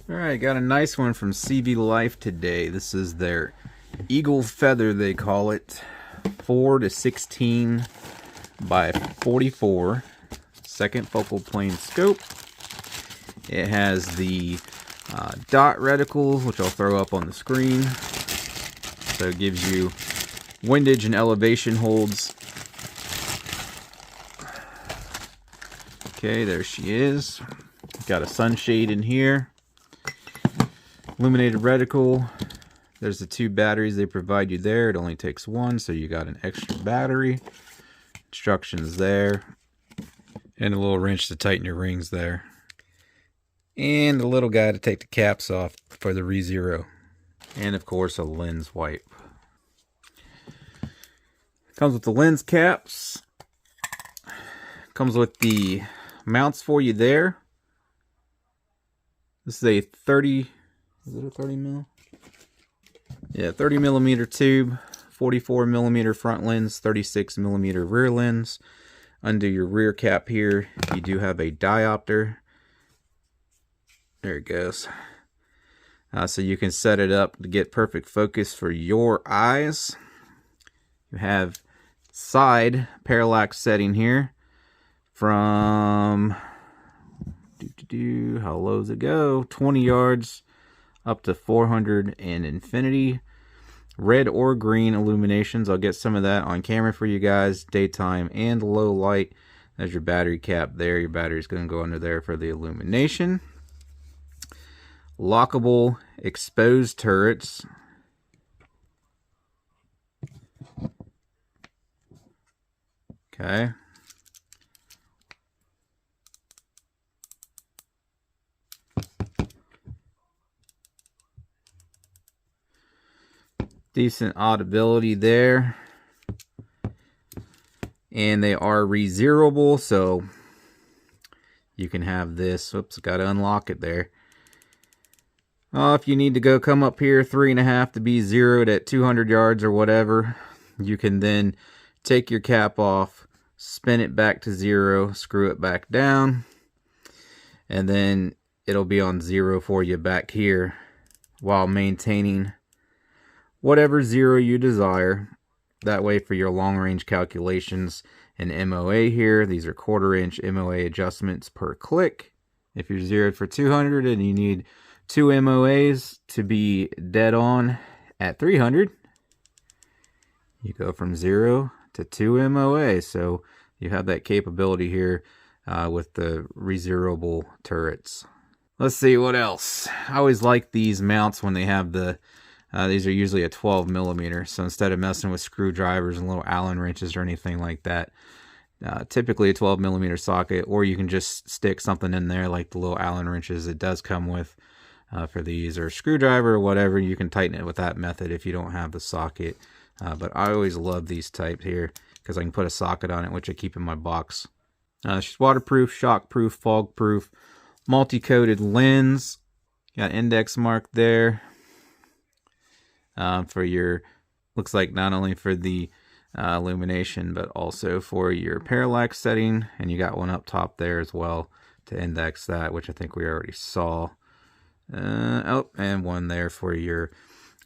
Alright, got a nice one from CVLIFE today. This is their Eagle Feather, they call it. 4-16 by 44 second focal plane scope. It has the dot reticle, which I'll throw up on the screen. So it gives you windage and elevation holds. Okay, there she is. Got a sunshade in here. Illuminated reticle. There's the 2 batteries they provide you there. It only takes 1, so you got an extra battery. Instructions there. And a little wrench to tighten your rings there. And a little guy to take the caps off for the re-zero. And of course a lens wipe. Comes with the lens caps. Comes with the mounts for you there. This is a 30... Is it a 30 mil? Yeah, 30 millimeter tube, 44 millimeter front lens, 36 millimeter rear lens. Under your rear cap here, you do have a diopter. There it goes. So you can set it up to get perfect focus for your eyes. You have side parallax setting here from how low does it go? 20 yards. Up to 400 and infinity. Red or green illuminations. I'll get some of that on camera for you guys. Daytime and low light. There's your battery cap there. Your battery's going to go under there for the illumination. Lockable exposed turrets. Okay. Decent audibility there. And they are re-zeroable, so you can have this. Oops, got to unlock it there. If you need to come up here 3.5 to be zeroed at 200 yards or whatever, you can then take your cap off, spin it back to 0, screw it back down, and then it'll be on 0 for you back here while maintaining whatever 0 you desire. That way for your long range calculations and MOA here, these are 1/4 inch MOA adjustments per click. If you're zeroed for 200 and you need 2 MOAs to be dead on at 300, you go from 0 to 2 MOA. So you have that capability here with the re-zeroable turrets. Let's see what else. I always like these mounts when they have the these are usually a 12 millimeter, so instead of messing with screwdrivers and little Allen wrenches or anything like that, typically a 12 millimeter socket, or you can just stick something in there like the little Allen wrenches it does come with for these, or a screwdriver or whatever. You can tighten it with that method if you don't have the socket. But I always love these types here because I can put a socket on it, which I keep in my box. She's waterproof, shockproof, fog-proof, multi-coated lens. Got index mark there. For your, looks like not only for the illumination, but also for your parallax setting. And you got one up top there as well to index that, which I think we already saw. And one there for your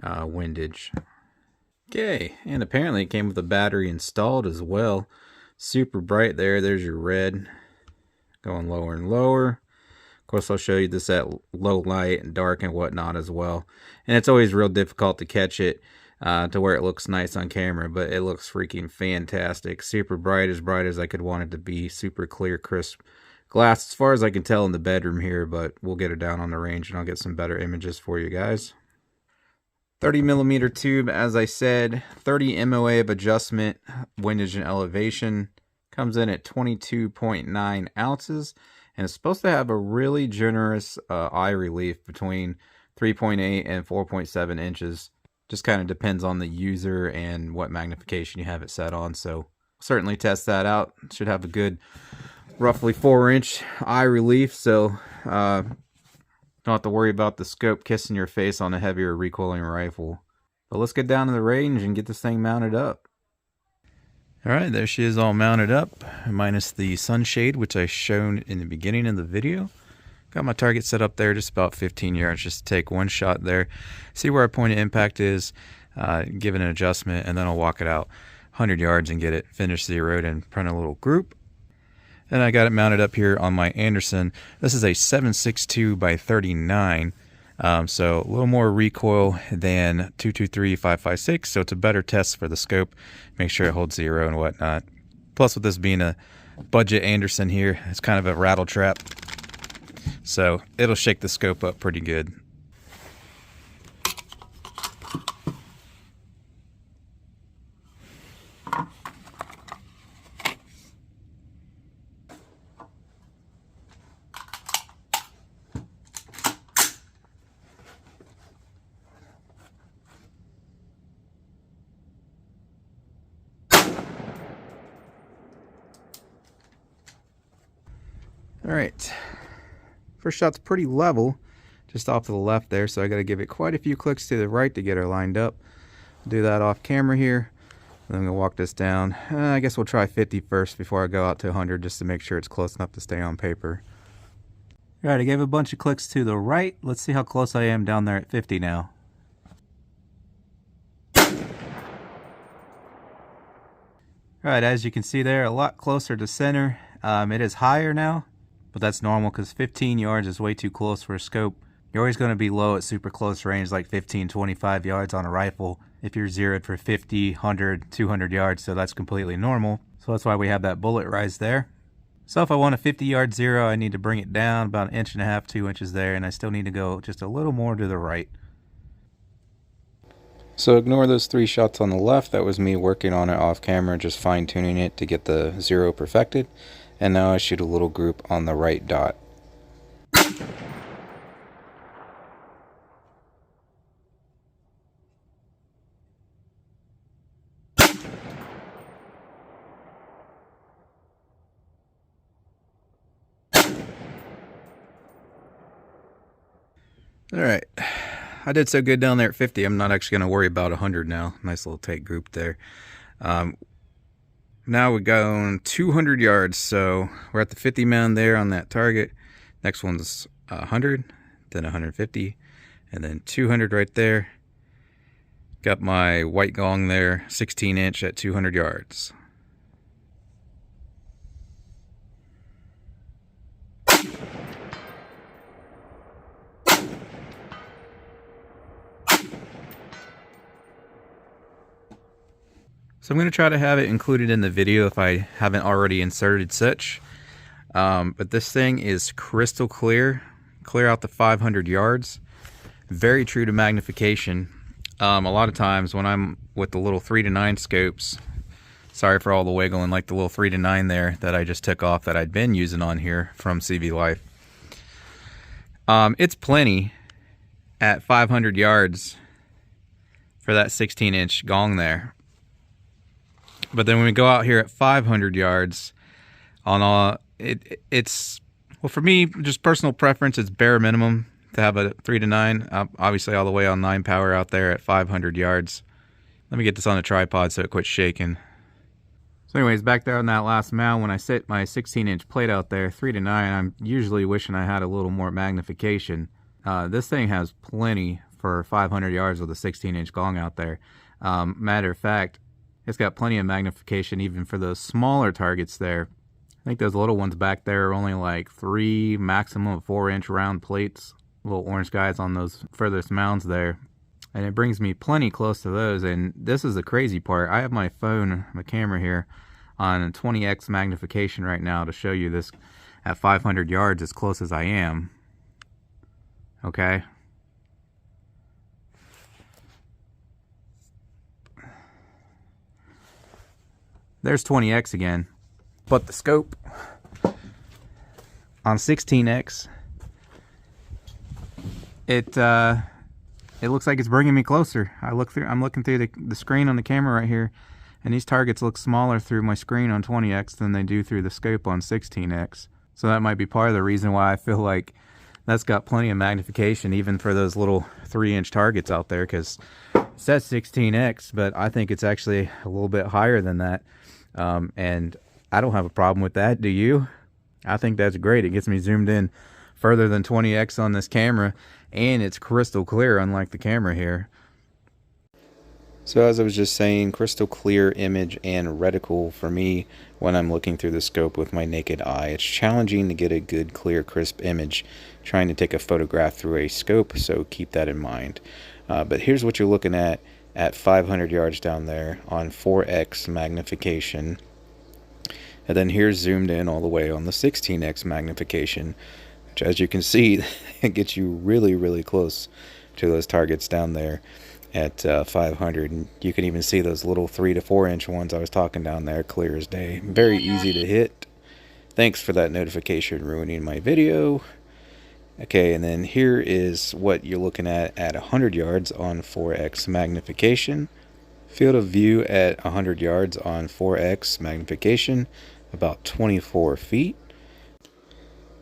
windage. Okay, and apparently it came with a battery installed as well. Super bright there. There's your red going lower and lower. Of course, I'll show you this at low light and dark and whatnot as well. And it's always real difficult to catch it to where it looks nice on camera, but it looks freaking fantastic. Super bright as I could want it to be. Super clear, crisp glass as far as I can tell in the bedroom here, but we'll get it down on the range and I'll get some better images for you guys. 30 millimeter tube, as I said, 30 MOA of adjustment, windage and elevation. Comes in at 22.9 ounces. And it's supposed to have a really generous eye relief between 3.8 and 4.7 inches. Just kind of depends on the user and what magnification you have it set on. So certainly test that out. Should have a good roughly 4-inch eye relief. So don't have to worry about the scope kissing your face on a heavier recoiling rifle. But let's get down to the range and get this thing mounted up. Alright, there she is all mounted up, minus the sunshade, which I shown in the beginning of the video. Got my target set up there, just about 15 yards, just to take one shot there, see where our point of impact is, give it an adjustment, and then I'll walk it out 100 yards and get it finished zeroed and print a little group. And I got it mounted up here on my Anderson. This is a 7.62 by 39, so a little more recoil than 223-556, so it's a better test for the scope. Make sure it holds zero and whatnot. Plus, with this being a budget Anderson here, it's kind of a rattle trap, so it'll shake the scope up pretty good. All right, first shot's pretty level, just off to the left there, so I got to give it quite a few clicks to the right to get her lined up. I'll do that off camera here. Then I'm going to walk this down. I guess we'll try 50 first before I go out to 100, just to make sure it's close enough to stay on paper. All right, I gave a bunch of clicks to the right. Let's see how close I am down there at 50 now. All right, as you can see there, a lot closer to center. It is higher now, but that's normal because 15 yards is way too close for a scope. You're always going to be low at super close range, like 15, 25 yards on a rifle if you're zeroed for 50, 100, 200 yards, so that's completely normal. So that's why we have that bullet rise there. So if I want a 50 yard zero, I need to bring it down about 1.5 inches, 2 inches there, and I still need to go just a little more to the right. So ignore those 3 shots on the left. That was me working on it off camera, just fine tuning it to get the zero perfected. And now I shoot a little group on the right dot. All right, I did so good down there at 50. I'm not actually going to worry about 100 now. Nice little tight group there. Now we're going 200 yards, so we're at the 50 mound there on that target. Next one's 100, then 150, and then 200 right there. Got my white gong there, 16 inch at 200 yards. So I'm going to try to have it included in the video if I haven't already inserted such. But this thing is crystal clear, clear out to 500 yards. Very true to magnification. A lot of times when I'm with the little 3-9 scopes, sorry for all the wiggling, like the little 3-9 there that I just took off that I'd been using on here from CVLIFE. It's plenty at 500 yards for that 16 inch gong there. But then when we go out here at 500 yards, it's well, for me, just personal preference, it's bare minimum to have a 3-9. Obviously, all the way on 9 power out there at 500 yards. Let me get this on a tripod so it quits shaking. So anyways, back there on that last mount, when I set my 16 inch plate out there, 3-9, I'm usually wishing I had a little more magnification. This thing has plenty for 500 yards with a 16 inch gong out there. Matter of fact, it's got plenty of magnification even for those smaller targets there. I think those little ones back there are only like 3, maximum 4 inch round plates. Little orange guys on those furthest mounds there. And it brings me plenty close to those. And this is the crazy part. I have my phone, my camera here, on 20x magnification right now to show you this at 500 yards as close as I am. Okay. There's 20x again, but the scope on 16x, it looks like it's bringing me closer. I'm looking through the screen on the camera right here, and these targets look smaller through my screen on 20x than they do through the scope on 16x. So that might be part of the reason why I feel like that's got plenty of magnification even for those little 3-inch targets out there, because it says 16x, but I think it's actually a little bit higher than that. And I don't have a problem with that. Do you? I think that's great. It gets me zoomed in further than 20x on this camera, and it's crystal clear unlike the camera here. So as I was just saying, crystal clear image and reticle for me when I'm looking through the scope with my naked eye. It's challenging to get a good, clear, crisp image trying to take a photograph through a scope, so keep that in mind. But here's what you're looking at 500 yards down there on 4x magnification. And then here's zoomed in all the way on the 16x magnification, which, as you can see, it gets you really, really close to those targets down there at 500. And you can even see those little 3 to 4 inch ones I was talking down there, clear as day. Very easy to hit. Thanks for that notification ruining my video. Okay, and then here is what you're looking at 100 yards on 4x magnification. Field of view at 100 yards on 4x magnification, about 24 feet.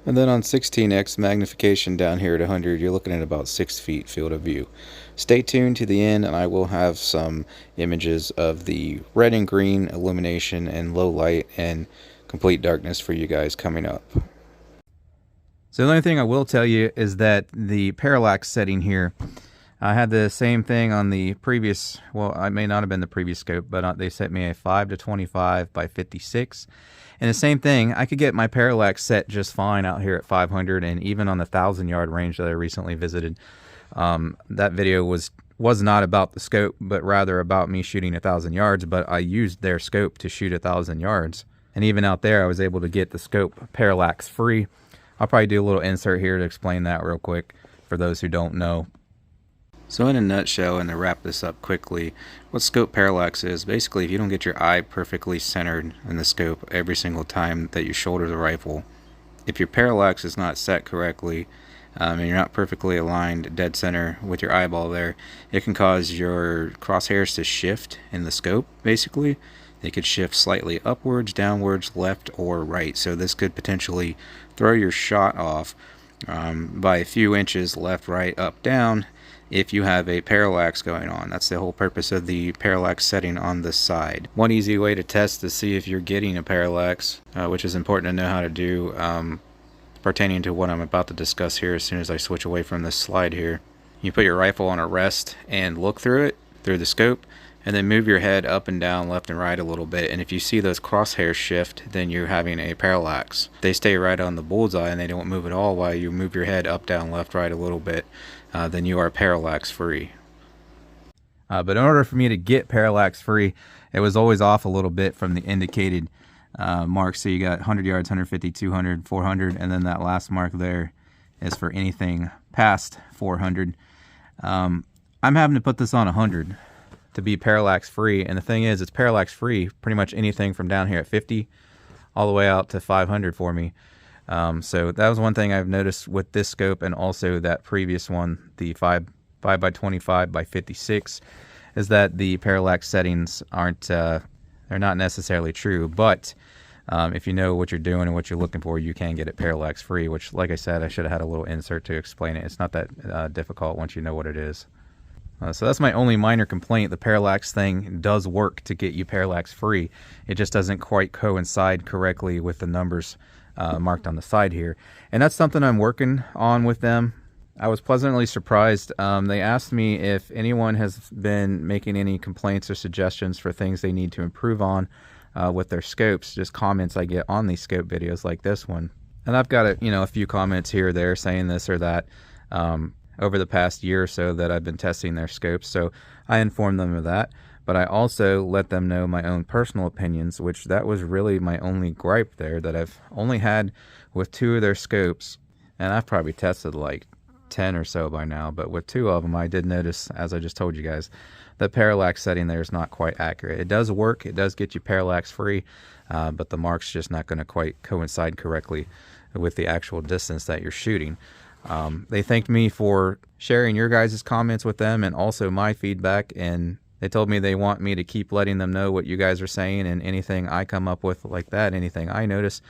And then on 16x magnification down here at 100, you're looking at about 6 feet field of view. Stay tuned to the end, and I will have some images of the red and green illumination and low light and complete darkness for you guys coming up. So the only thing I will tell you is that the parallax setting here, I had the same thing on the previous, well, I may not have been the previous scope, but they set me a 5 to 25 by 56. And the same thing, I could get my parallax set just fine out here at 500, and even on the 1,000-yard range that I recently visited. That video was not about the scope, but rather about me shooting 1,000 yards, but I used their scope to shoot 1,000 yards. And even out there, I was able to get the scope parallax free. I'll probably do a little insert here to explain that real quick for those who don't know. So in a nutshell, and to wrap this up quickly, what scope parallax is, basically if you don't get your eye perfectly centered in the scope every single time that you shoulder the rifle, if your parallax is not set correctly, and you're not perfectly aligned dead center with your eyeball there, it can cause your crosshairs to shift in the scope, basically. They could shift slightly upwards, downwards, left, or right. So this could potentially throw your shot off by a few inches, left, right, up, down, if you have a parallax going on. That's the whole purpose of the parallax setting on the side. One easy way to test to see if you're getting a parallax, which is important to know how to do, pertaining to what I'm about to discuss here as soon as I switch away from this slide here. You put your rifle on a rest and look through it, through the scope, and then move your head up and down, left and right a little bit. And if you see those crosshairs shift, then you're having a parallax. If they stay right on the bullseye and they don't move at all while you move your head up, down, left, right a little bit, then you are parallax free. But in order for me to get parallax free, it was always off a little bit from the indicated marks. So you got 100 yards, 150, 200, 400, and then that last mark there is for anything past 400. I'm having to put this on 100 to be parallax free, and the thing is, it's parallax free pretty much anything from down here at 50 all the way out to 500 for me. So that was one thing I've noticed with this scope, and also that previous one, the 5 by 25 by 56, is that the parallax settings aren't they're not necessarily true, but if you know what you're doing and what you're looking for, you can get it parallax free, which, like I said, I should have had a little insert to explain it. It's not that difficult once you know what it is. So that's my only minor complaint. The parallax thing does work to get you parallax free. It just doesn't quite coincide correctly with the numbers marked on the side here. And that's something I'm working on with them. I was pleasantly surprised. They asked me if anyone has been making any complaints or suggestions for things they need to improve on with their scopes, just comments I get on these scope videos like this one. And I've got a few comments here or there saying this or that. Over the past year or so that I've been testing their scopes, so I informed them of that, but I also let them know my own personal opinions, which that was really my only gripe there that I've only had with 2 of their scopes, and I've probably tested like 10 or so by now, but with 2 of them I did notice, as I just told you guys, the parallax setting there is not quite accurate. It does work, it does get you parallax free, but the mark's just not going to quite coincide correctly with the actual distance that you're shooting. They thanked me for sharing your guys' comments with them and also my feedback, and they told me they want me to keep letting them know what you guys are saying and anything I come up with like that, anything I notice,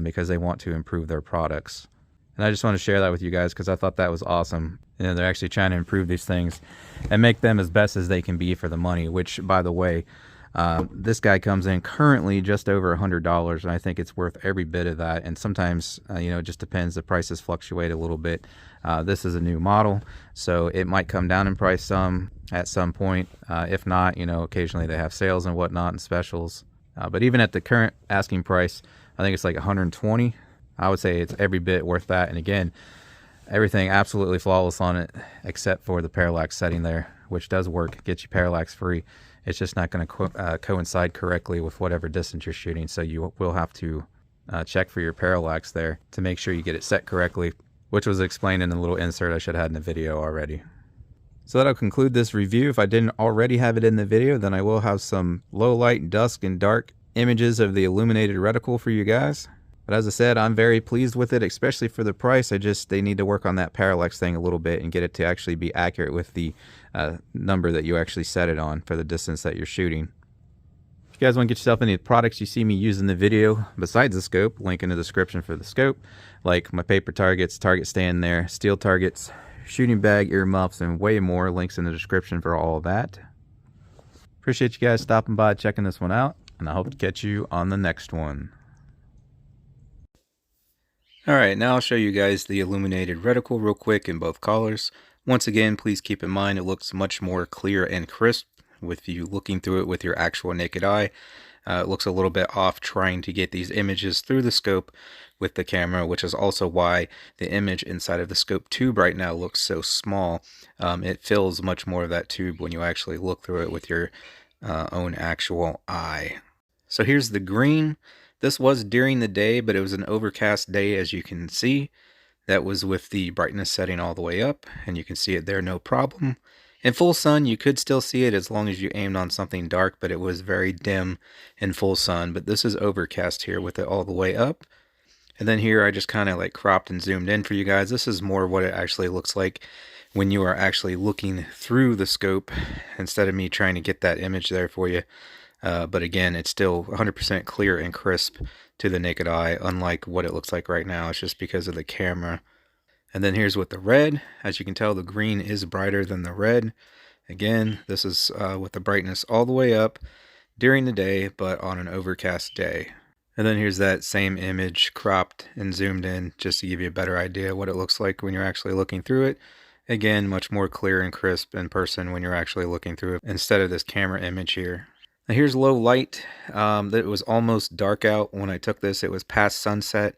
because they want to improve their products. And I just want to share that with you guys because I thought that was awesome. You know, they're actually trying to improve these things and make them as best as they can be for the money, which, by the way, This guy comes in currently just over $100, and I think it's worth every bit of that. And sometimes, you know, it just depends. The prices fluctuate a little bit. This is a new model, so it might come down in price some at some point. If not, you know, occasionally they have sales and whatnot and specials. But even at the current asking price, I think it's like $120. I would say it's every bit worth that. And again, everything absolutely flawless on it except for the parallax setting there, which does work, gets you parallax free. It's just not going to coincide correctly with whatever distance you're shooting, so you will have to check for your parallax there to make sure you get it set correctly, which was explained in the little insert I should have had in the video already. So that'll conclude this review. If I didn't already have it in the video, then I will have some low light, dusk, and dark images of the illuminated reticle for you guys. But as I said, I'm very pleased with it, especially for the price. They need to work on that parallax thing a little bit and get it to actually be accurate with the number that you actually set it on for the distance that you're shooting. If you guys want to get yourself any of the products you see me use in the video, besides the scope, link in the description for the scope, like my paper targets, target stand there, steel targets, shooting bag, earmuffs, and way more. Links in the description for all of that. Appreciate you guys stopping by, checking this one out, and I hope to catch you on the next one. Alright, now I'll show you guys the illuminated reticle real quick in both colors. Once again, please keep in mind it looks much more clear and crisp with you looking through it with your actual naked eye. It looks a little bit off trying to get these images through the scope with the camera, which is also why the image inside of the scope tube right now looks so small. It fills much more of that tube when you actually look through it with your own actual eye. So here's the green. This was during the day, but it was an overcast day, as you can see. That was with the brightness setting all the way up, and you can see it there no problem. In full sun, you could still see it as long as you aimed on something dark, but it was very dim in full sun. But this is overcast here with it all the way up. And then here I just kind of like cropped and zoomed in for you guys. This is more what it actually looks like when you are actually looking through the scope instead of me trying to get that image there for you. But again, it's still 100% clear and crisp to the naked eye, unlike what it looks like right now. It's just because of the camera. And then here's with the red. As you can tell, the green is brighter than the red. Again, this is with the brightness all the way up during the day, but on an overcast day. And then here's that same image cropped and zoomed in just to give you a better idea of what it looks like when you're actually looking through it. Again, much more clear and crisp in person when you're actually looking through it instead of this camera image here. Now here's low light. It was almost dark out when I took this. It was past sunset.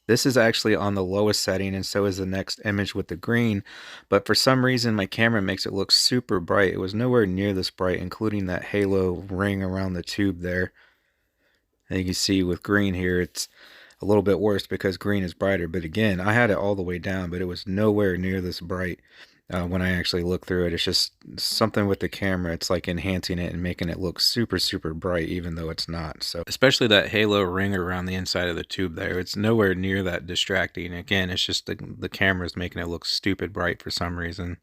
This is actually on the lowest setting, and so is the next image with the green. But for some reason, my camera makes it look super bright. It was nowhere near this bright, including that halo ring around the tube there. And you can see with green here, it's a little bit worse because green is brighter. But again, I had it all the way down, but it was nowhere near this bright. When I actually look through it, it's just something with the camera. It's like enhancing it and making it look super, super bright, even though it's not. So especially that halo ring around the inside of the tube there, it's nowhere near that distracting. Again, it's just the camera's making it look stupid bright for some reason.